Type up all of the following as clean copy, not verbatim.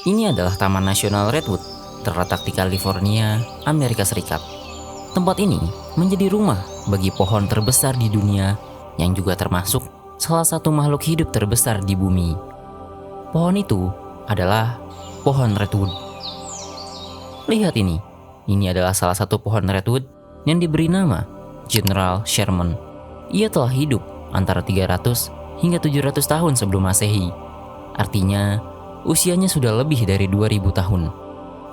Ini adalah Taman Nasional Redwood, terletak di California, Amerika Serikat. Tempat ini menjadi rumah bagi pohon terbesar di dunia yang juga termasuk salah satu makhluk hidup terbesar di bumi. Pohon itu adalah pohon redwood. Lihat ini adalah salah satu pohon redwood yang diberi nama General Sherman. Ia telah hidup antara 300 hingga 700 tahun sebelum Masehi. Artinya, usianya sudah lebih dari 2000 tahun.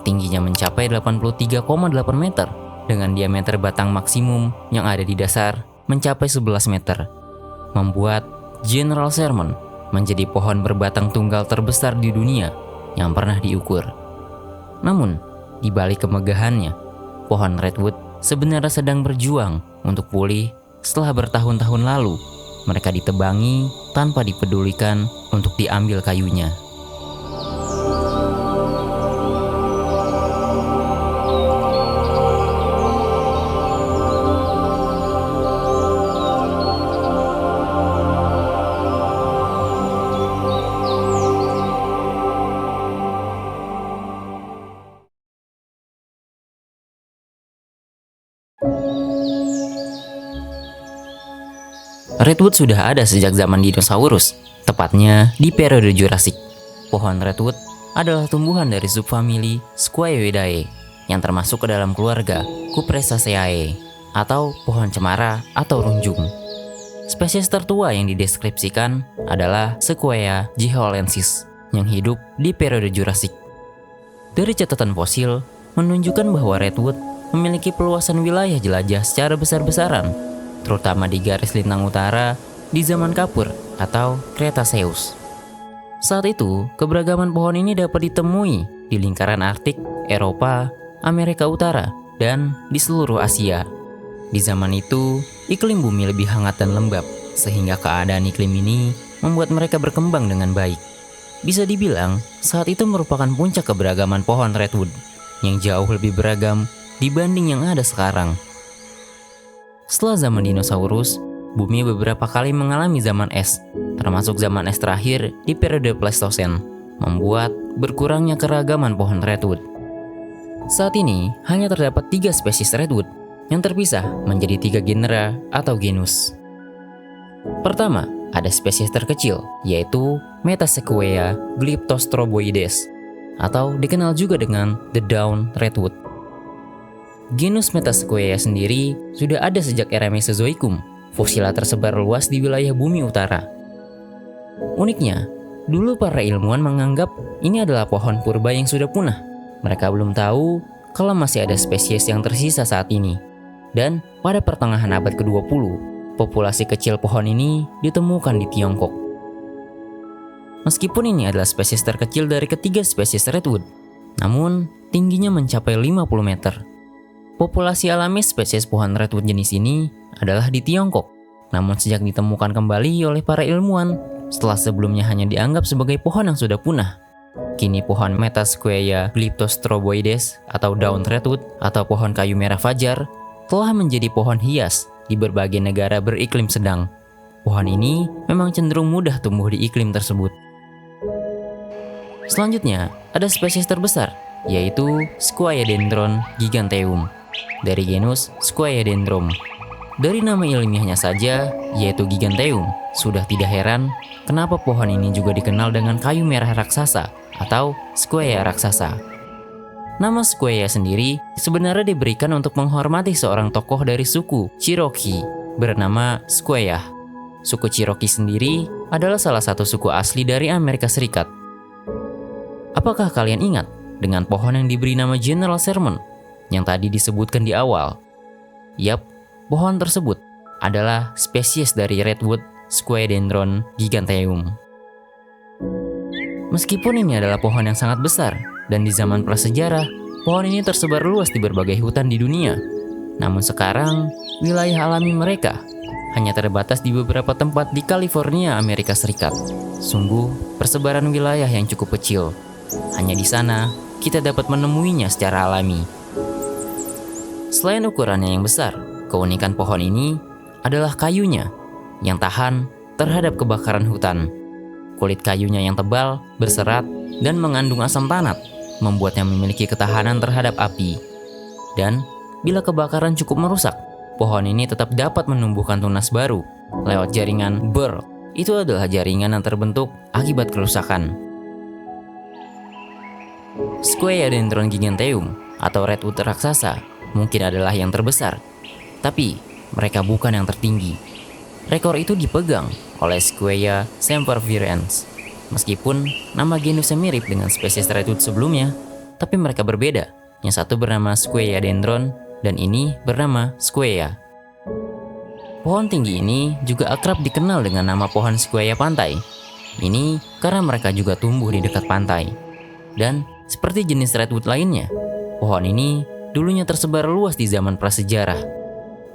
Tingginya mencapai 83,8 meter dengan diameter batang maksimum yang ada di dasar mencapai 11 meter. Membuat General Sherman menjadi pohon berbatang tunggal terbesar di dunia yang pernah diukur. Namun, di balik kemegahannya, pohon redwood sebenarnya sedang berjuang untuk pulih setelah bertahun-tahun lalu mereka ditebangi tanpa dipedulikan untuk diambil kayunya. Redwood sudah ada sejak zaman dinosaurus, tepatnya di periode Jurassic. Pohon redwood adalah tumbuhan dari subfamili Squayoidae yang termasuk ke dalam keluarga Cupressaceae atau pohon cemara atau runjung. Spesies tertua yang dideskripsikan adalah Sequoia giholensis yang hidup di periode Jurassic. Dari catatan fosil menunjukkan bahwa redwood memiliki peluasan wilayah jelajah secara besar-besaran, terutama di garis lintang utara di zaman Kapur atau Cretaceous. Saat itu, keberagaman pohon ini dapat ditemui di lingkaran Arktik, Eropa, Amerika Utara, dan di seluruh Asia. Di zaman itu, iklim bumi lebih hangat dan lembab, sehingga keadaan iklim ini membuat mereka berkembang dengan baik. Bisa dibilang, saat itu merupakan puncak keberagaman pohon redwood, yang jauh lebih beragam dibanding yang ada sekarang. Setelah zaman dinosaurus, bumi beberapa kali mengalami zaman es, termasuk zaman es terakhir di periode Pleistosen, membuat berkurangnya keragaman pohon redwood. Saat ini, hanya terdapat 3 spesies redwood yang terpisah menjadi 3 genera atau genus. Pertama, ada spesies terkecil, yaitu Metasequoia glyptostroboides, atau dikenal juga dengan the down redwood. Genus Metasequoia sendiri sudah ada sejak era Mesozoikum. Fosilnya tersebar luas di wilayah bumi utara. Uniknya, dulu para ilmuwan menganggap ini adalah pohon purba yang sudah punah. Mereka belum tahu kalau masih ada spesies yang tersisa saat ini. Dan pada pertengahan abad ke-20, populasi kecil pohon ini ditemukan di Tiongkok. Meskipun ini adalah spesies terkecil dari ketiga spesies redwood, namun tingginya mencapai 50 meter. Populasi alami spesies pohon redwood jenis ini adalah di Tiongkok, namun sejak ditemukan kembali oleh para ilmuwan setelah sebelumnya hanya dianggap sebagai pohon yang sudah punah. Kini pohon Metasequoia glyptostroboides atau daun redwood atau pohon kayu merah fajar telah menjadi pohon hias di berbagai negara beriklim sedang. Pohon ini memang cenderung mudah tumbuh di iklim tersebut. Selanjutnya, ada spesies terbesar, yaitu Squaedendron giganteum dari genus Squaedendron. Dari nama ilmiahnya saja, yaitu giganteum, sudah tidak heran kenapa pohon ini juga dikenal dengan kayu merah raksasa atau Squaea raksasa. Nama Squaea sendiri sebenarnya diberikan untuk menghormati seorang tokoh dari suku Cherokee bernama Squaea. Suku Cherokee sendiri adalah salah satu suku asli dari Amerika Serikat. Apakah kalian ingat dengan pohon yang diberi nama General Sherman yang tadi disebutkan di awal? Yap, pohon tersebut adalah spesies dari redwood Squaedendron giganteum. Meskipun ini adalah pohon yang sangat besar dan di zaman prasejarah, pohon ini tersebar luas di berbagai hutan di dunia. Namun sekarang, wilayah alami mereka hanya terbatas di beberapa tempat di California, Amerika Serikat. Sungguh, persebaran wilayah yang cukup kecil. Hanya di sana, kita dapat menemuinya secara alami. Selain ukurannya yang besar, keunikan pohon ini adalah kayunya yang tahan terhadap kebakaran hutan. Kulit kayunya yang tebal, berserat, dan mengandung asam tanat, membuatnya memiliki ketahanan terhadap api. Dan bila kebakaran cukup merusak, pohon ini tetap dapat menumbuhkan tunas baru lewat jaringan burl. Itu adalah jaringan yang terbentuk akibat kerusakan. Squaea-dendron giganteum atau redwood raksasa mungkin adalah yang terbesar, tapi mereka bukan yang tertinggi. Rekor itu dipegang oleh Squaea sempervirens. Meskipun nama genusnya mirip dengan spesies redwood sebelumnya, tapi mereka berbeda. Yang satu bernama Squaea-dendron dan ini bernama Squaea. Pohon tinggi ini juga akrab dikenal dengan nama pohon Squaea pantai. Ini karena mereka juga tumbuh di dekat pantai. Dan seperti jenis redwood lainnya, pohon ini dulunya tersebar luas di zaman prasejarah.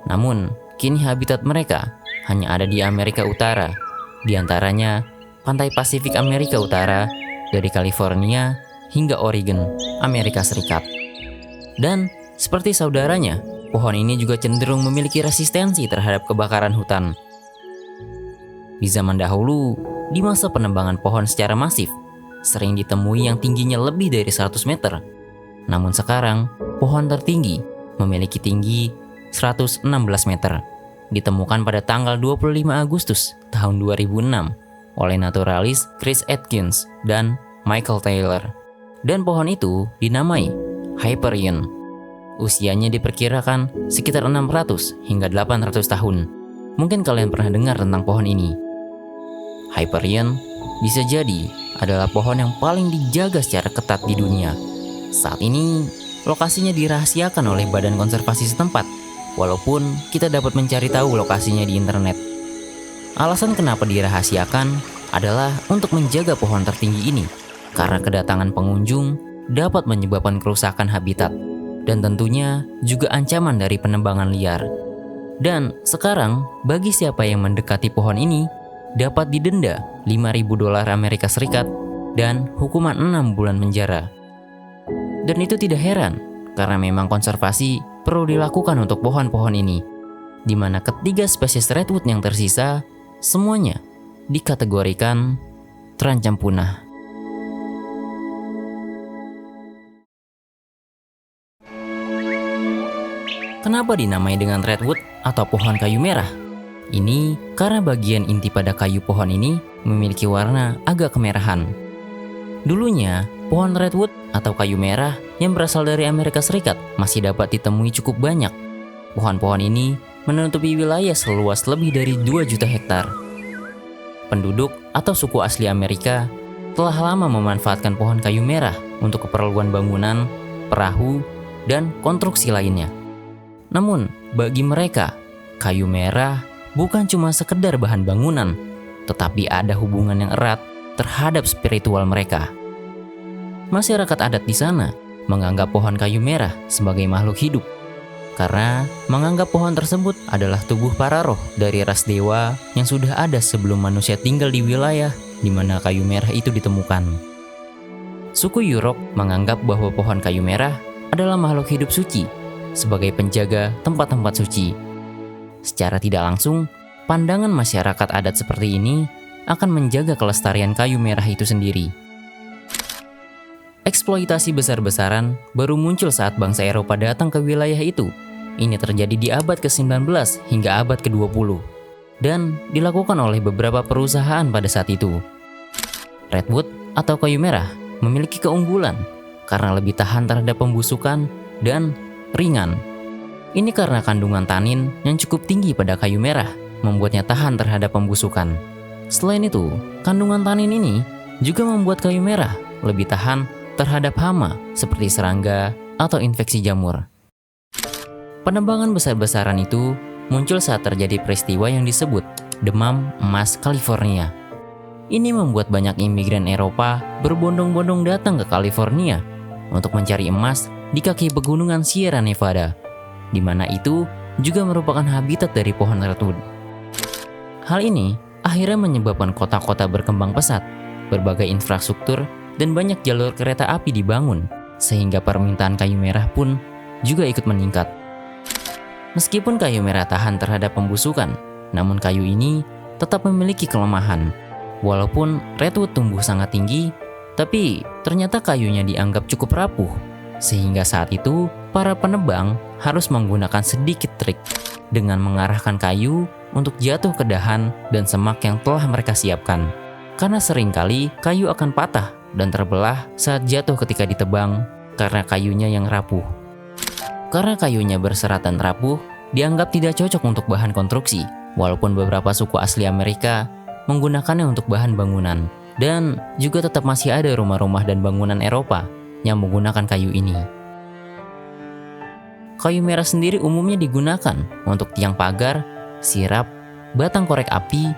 Namun, kini habitat mereka hanya ada di Amerika Utara, di antaranya pantai Pasifik Amerika Utara dari California hingga Oregon, Amerika Serikat. Dan seperti saudaranya, pohon ini juga cenderung memiliki resistensi terhadap kebakaran hutan. Di zaman dahulu, di masa penebangan pohon secara masif, sering ditemui yang tingginya lebih dari 100 meter. Namun sekarang, pohon tertinggi memiliki tinggi 116 meter. Ditemukan pada tanggal 25 Agustus tahun 2006 oleh naturalis Chris Atkins dan Michael Taylor. Dan pohon itu dinamai Hyperion. Usianya diperkirakan sekitar 600 hingga 800 tahun. Mungkin kalian pernah dengar tentang pohon ini. Hyperion bisa jadi adalah pohon yang paling dijaga secara ketat di dunia. Saat ini, lokasinya dirahasiakan oleh Badan Konservasi setempat, walaupun kita dapat mencari tahu lokasinya di internet. Alasan kenapa dirahasiakan adalah untuk menjaga pohon tertinggi ini, karena kedatangan pengunjung dapat menyebabkan kerusakan habitat, dan tentunya juga ancaman dari penebangan liar. Dan sekarang, bagi siapa yang mendekati pohon ini, dapat didenda $5.000 Amerika Serikat dan hukuman 6 bulan penjara. Dan itu tidak heran, karena memang konservasi perlu dilakukan untuk pohon-pohon ini, di mana ketiga spesies redwood yang tersisa, semuanya dikategorikan terancam punah. Kenapa dinamai dengan redwood atau pohon kayu merah? Ini karena bagian inti pada kayu pohon ini memiliki warna agak kemerahan. Dulunya, pohon redwood atau kayu merah yang berasal dari Amerika Serikat masih dapat ditemui cukup banyak. Pohon-pohon ini menutupi wilayah seluas lebih dari 2 juta hektar. Penduduk atau suku asli Amerika telah lama memanfaatkan pohon kayu merah untuk keperluan bangunan, perahu, dan konstruksi lainnya. Namun, bagi mereka, kayu merah bukan cuma sekedar bahan bangunan, tetapi ada hubungan yang erat terhadap spiritual mereka. Masyarakat adat di sana menganggap pohon kayu merah sebagai makhluk hidup, karena menganggap pohon tersebut adalah tubuh para roh dari ras dewa yang sudah ada sebelum manusia tinggal di wilayah di mana kayu merah itu ditemukan. Suku Yurok menganggap bahwa pohon kayu merah adalah makhluk hidup suci sebagai penjaga tempat-tempat suci. Secara tidak langsung, pandangan masyarakat adat seperti ini akan menjaga kelestarian kayu merah itu sendiri. Eksploitasi besar-besaran baru muncul saat bangsa Eropa datang ke wilayah itu. Ini terjadi di abad ke-19 hingga abad ke-20 dan dilakukan oleh beberapa perusahaan pada saat itu. Redwood atau kayu merah memiliki keunggulan karena lebih tahan terhadap pembusukan dan ringan. Ini karena kandungan tanin yang cukup tinggi pada kayu merah membuatnya tahan terhadap pembusukan. Selain itu, kandungan tanin ini juga membuat kayu merah lebih tahan terhadap hama seperti serangga atau infeksi jamur. Penebangan besar-besaran itu muncul saat terjadi peristiwa yang disebut demam emas California. Ini membuat banyak imigran Eropa berbondong-bondong datang ke California untuk mencari emas di kaki pegunungan Sierra Nevada, di mana itu juga merupakan habitat dari pohon redwood. Hal ini akhirnya menyebabkan kota-kota berkembang pesat, berbagai infrastruktur, dan banyak jalur kereta api dibangun, sehingga permintaan kayu merah pun juga ikut meningkat. Meskipun kayu merah tahan terhadap pembusukan, namun kayu ini tetap memiliki kelemahan. Walaupun redwood tumbuh sangat tinggi, Tapi ternyata kayunya dianggap cukup rapuh, sehingga saat itu para penebang harus menggunakan sedikit trik dengan mengarahkan kayu untuk jatuh ke dahan dan semak yang telah mereka siapkan. Karena seringkali kayu akan patah dan terbelah saat jatuh ketika ditebang karena kayunya yang rapuh. Karena kayunya berserat dan rapuh, dianggap tidak cocok untuk bahan konstruksi, walaupun beberapa suku asli Amerika menggunakannya untuk bahan bangunan. Dan juga tetap masih ada rumah-rumah dan bangunan Eropa yang menggunakan kayu ini. Kayu merah sendiri umumnya digunakan untuk tiang pagar, sirap, batang korek api,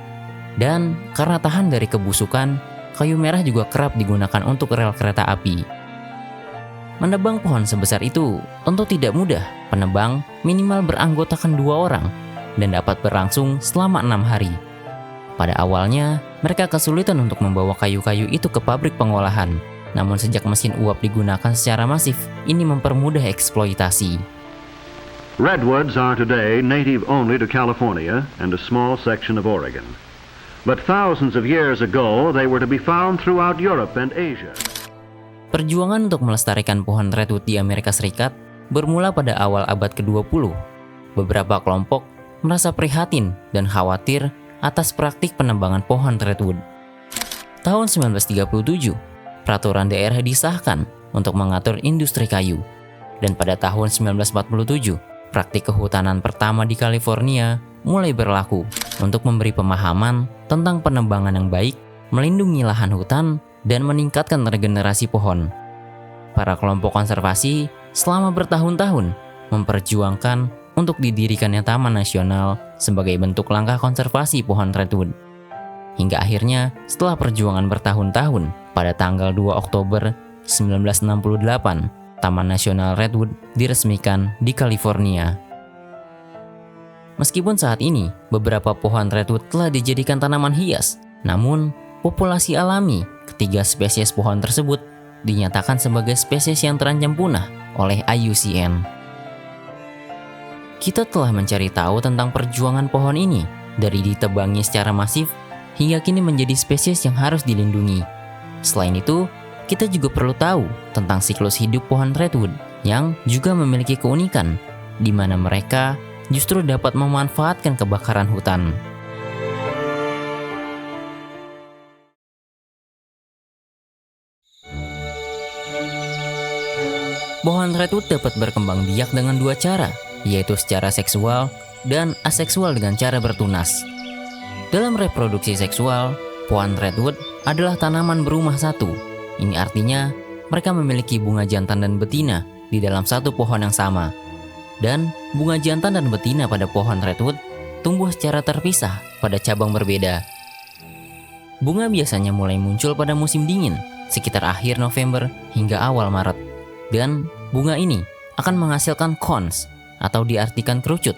dan karena tahan dari kebusukan, kayu merah juga kerap digunakan untuk rel kereta api. Menebang pohon sebesar itu tentu tidak mudah. Penebang minimal beranggotakan 2 orang dan dapat berlangsung selama 6 hari. Pada awalnya, mereka kesulitan untuk membawa kayu-kayu itu ke pabrik pengolahan. Namun sejak mesin uap digunakan secara masif, ini mempermudah eksploitasi. Redwoods are today native only to California and a small section of Oregon. But thousands of years ago, they were to be found throughout Europe and Asia. Perjuangan untuk melestarikan pohon redwood di Amerika Serikat bermula pada awal abad ke-20. Beberapa kelompok merasa prihatin dan khawatir atas praktik penebangan pohon redwood. Tahun 1937, peraturan daerah disahkan untuk mengatur industri kayu. Dan pada tahun 1947, praktik kehutanan pertama di California mulai berlaku untuk memberi pemahaman tentang penebangan yang baik, melindungi lahan hutan, dan meningkatkan regenerasi pohon. Para kelompok konservasi selama bertahun-tahun memperjuangkan untuk didirikannya Taman Nasional sebagai bentuk langkah konservasi pohon redwood. Hingga akhirnya setelah perjuangan bertahun-tahun, pada tanggal 2 Oktober 1968, Taman Nasional Redwood diresmikan di California. Meskipun saat ini beberapa pohon redwood telah dijadikan tanaman hias, namun populasi alami ketiga spesies pohon tersebut dinyatakan sebagai spesies yang terancam punah oleh IUCN. Kita telah mencari tahu tentang perjuangan pohon ini, dari ditebangnya secara masif hingga kini menjadi spesies yang harus dilindungi. Selain itu, kita juga perlu tahu tentang siklus hidup pohon redwood yang juga memiliki keunikan, di mana mereka justru dapat memanfaatkan kebakaran hutan. Pohon redwood dapat berkembang biak dengan 2 cara, yaitu secara seksual dan aseksual dengan cara bertunas. Dalam reproduksi seksual, pohon redwood adalah tanaman berumah satu. Ini artinya mereka memiliki bunga jantan dan betina di dalam satu pohon yang sama. Dan bunga jantan dan betina pada pohon redwood tumbuh secara terpisah pada cabang berbeda. Bunga biasanya mulai muncul pada musim dingin, sekitar akhir November hingga awal Maret. Dan bunga ini akan menghasilkan cones, atau diartikan kerucut,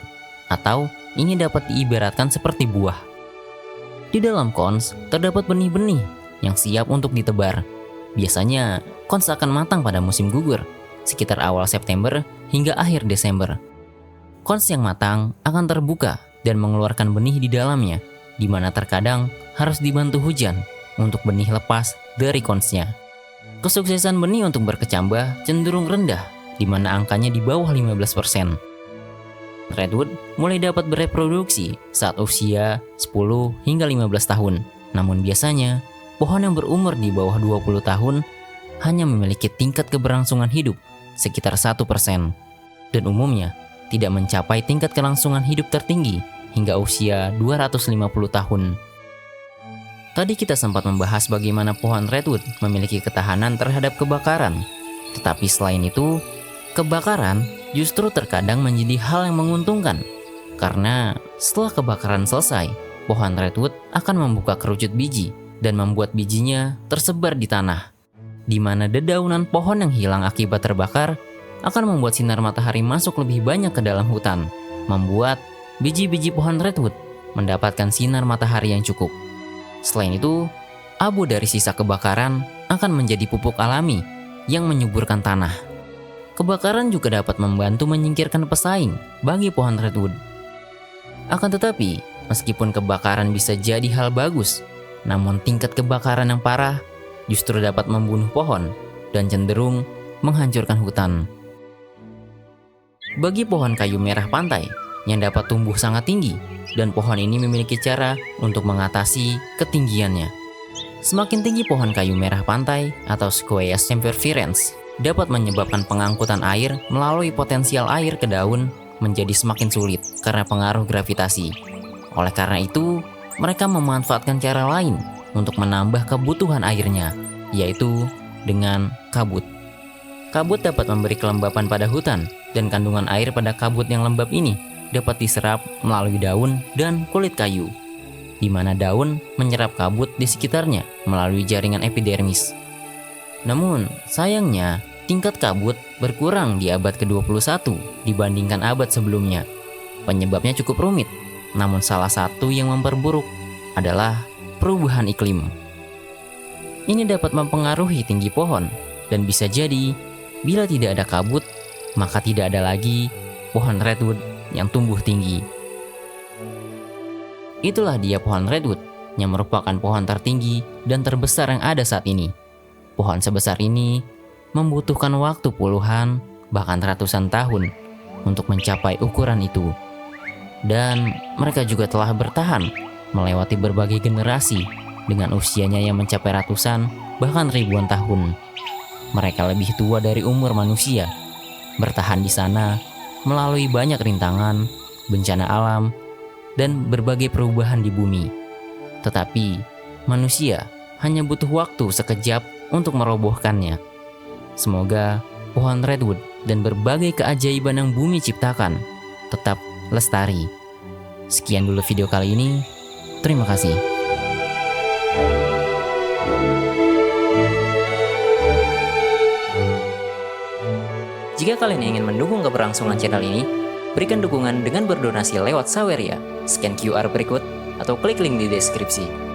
atau ini dapat diibaratkan seperti buah. Di dalam cones terdapat benih-benih yang siap untuk ditebar. Biasanya cones akan matang pada musim gugur, sekitar awal September hingga akhir Desember. Cones yang matang akan terbuka dan mengeluarkan benih di dalamnya, di mana terkadang harus dibantu hujan untuk benih lepas dari conesnya. Kesuksesan benih untuk berkecambah cenderung rendah, di mana angkanya di bawah 15%. Redwood mulai dapat bereproduksi saat usia 10 hingga 15 tahun. Namun biasanya, pohon yang berumur di bawah 20 tahun hanya memiliki tingkat keberlangsungan hidup sekitar 1%. Dan umumnya, tidak mencapai tingkat kelangsungan hidup tertinggi hingga usia 250 tahun. Tadi kita sempat membahas bagaimana pohon redwood memiliki ketahanan terhadap kebakaran. Tetapi selain itu, kebakaran justru terkadang menjadi hal yang menguntungkan, karena setelah kebakaran selesai, pohon redwood akan membuka kerucut biji dan membuat bijinya tersebar di tanah, di mana dedaunan pohon yang hilang akibat terbakar akan membuat sinar matahari masuk lebih banyak ke dalam hutan, membuat biji-biji pohon redwood mendapatkan sinar matahari yang cukup. Selain itu, abu dari sisa kebakaran akan menjadi pupuk alami yang menyuburkan tanah. Kebakaran juga dapat membantu menyingkirkan pesaing bagi pohon redwood. Akan tetapi, meskipun kebakaran bisa jadi hal bagus, namun tingkat kebakaran yang parah justru dapat membunuh pohon dan cenderung menghancurkan hutan. Bagi pohon kayu merah pantai yang dapat tumbuh sangat tinggi, dan pohon ini memiliki cara untuk mengatasi ketinggiannya. Semakin tinggi pohon kayu merah pantai atau Sequoia sempervirens dapat menyebabkan pengangkutan air melalui potensial air ke daun menjadi semakin sulit karena pengaruh gravitasi. Oleh karena itu, mereka memanfaatkan cara lain untuk menambah kebutuhan airnya, yaitu dengan kabut. Kabut dapat memberi kelembapan pada hutan, dan kandungan air pada kabut yang lembab ini dapat diserap melalui daun dan kulit kayu, di mana daun menyerap kabut di sekitarnya melalui jaringan epidermis. Namun, sayangnya, tingkat kabut berkurang di abad ke-21 dibandingkan abad sebelumnya. Penyebabnya cukup rumit, namun salah satu yang memperburuk adalah perubahan iklim. Ini dapat mempengaruhi tinggi pohon, dan bisa jadi, bila tidak ada kabut, maka tidak ada lagi pohon redwood yang tumbuh tinggi. Itulah dia pohon redwood, yang merupakan pohon tertinggi dan terbesar yang ada saat ini. Pohon sebesar ini membutuhkan waktu puluhan, bahkan ratusan tahun untuk mencapai ukuran itu. Dan mereka juga telah bertahan melewati berbagai generasi dengan usianya yang mencapai ratusan, bahkan ribuan tahun. Mereka lebih tua dari umur manusia, bertahan di sana melalui banyak rintangan, bencana alam, dan berbagai perubahan di bumi. Tetapi, manusia hanya butuh waktu sekejap untuk merobohkannya. Semoga pohon redwood dan berbagai keajaiban yang bumi ciptakan tetap lestari. Sekian dulu video kali ini. Terima kasih. Jika kalian ingin mendukung keberlangsungan channel ini, berikan dukungan dengan berdonasi lewat Saweria, scan QR berikut, atau klik link di deskripsi.